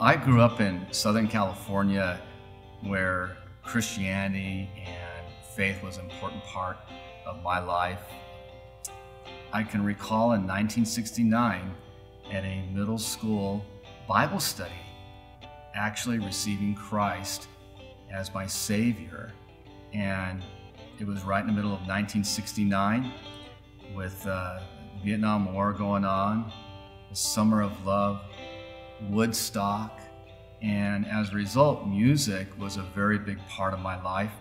I grew up in Southern California where Christianity and faith was an important part of my life. I can recall in 1969 at a middle school Bible study actually receiving Christ as my Savior. And it was right in the middle of 1969 with the Vietnam War going on, the Summer of Love, Woodstock, and as a result, music was a very big part of my life.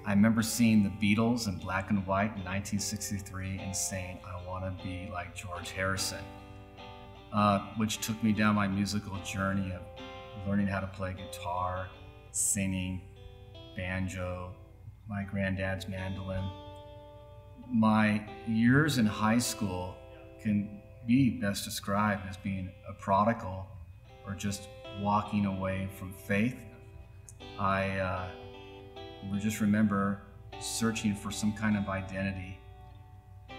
I remember seeing the Beatles in black and white in 1963 and saying, I want to be like George Harrison, which took me down my musical journey of learning how to play guitar, singing, banjo, my granddad's mandolin. My years in high school can be best described as being a prodigal or just walking away from faith. I just remember searching for some kind of identity.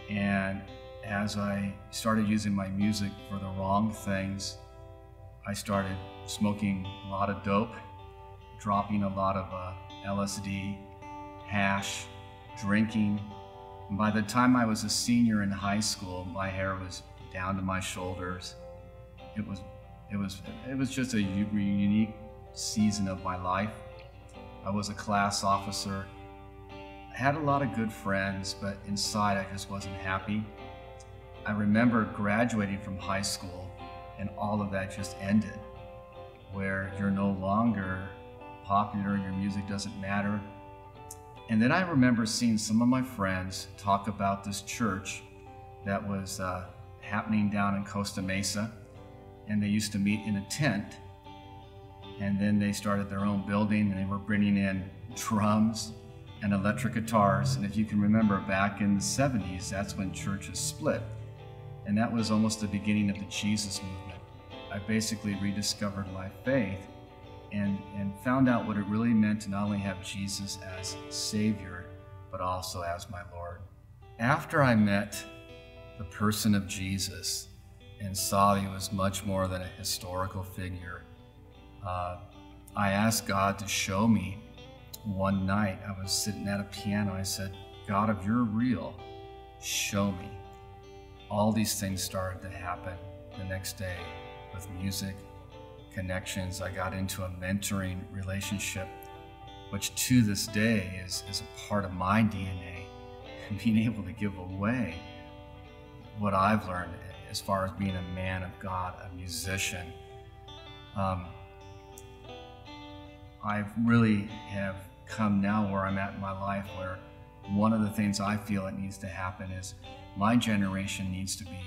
And as I started using my music for the wrong things, I started smoking a lot of dope, dropping a lot of LSD, hash, drinking. And by the time I was a senior in high school, my hair was down to my shoulders. It was just a unique season of my life. I was a class officer. I had a lot of good friends, but inside I just wasn't happy. I remember graduating from high school and all of that just ended, where you're no longer popular, your music doesn't matter. And then I remember seeing some of my friends talk about this church that was happening down in Costa Mesa, and they used to meet in a tent, and then they started their own building, and they were bringing in drums and electric guitars. And if you can remember, back in the 70s, that's when churches split, and that was almost the beginning of the Jesus movement. I basically rediscovered my faith and found out what it really meant to not only have Jesus as Savior, but also as my Lord. After I met the person of Jesus and saw he was much more than a historical figure, I asked God to show me. One night I was sitting at a piano. I said, God, if you're real, show me. All these things started to happen the next day with music, connections. I got into a mentoring relationship, which to this day is a part of my DNA, and being able to give away what I've learned as far as being a man of God, a musician. I really have come now where I'm at in my life, where one of the things I feel it needs to happen is my generation needs to be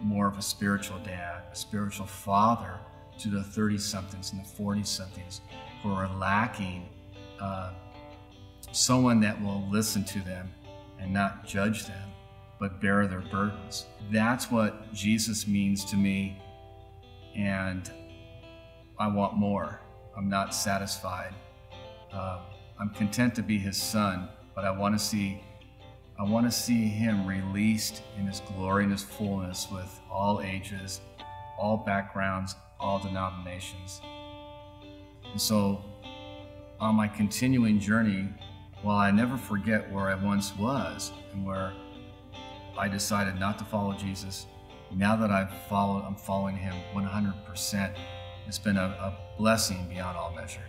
more of a spiritual dad, a spiritual father to the 30-somethings and the 40-somethings who are lacking someone that will listen to them and not judge them, but bear their burdens. That's what Jesus means to me, and I want more. I'm not satisfied. I'm content to be his son, but I want to see him released in his glory and his fullness with all ages, all backgrounds, all denominations. And so on my continuing journey, while I never forget where I once was and where I decided not to follow Jesus, now that I'm following him 100%. It's been a blessing beyond all measure.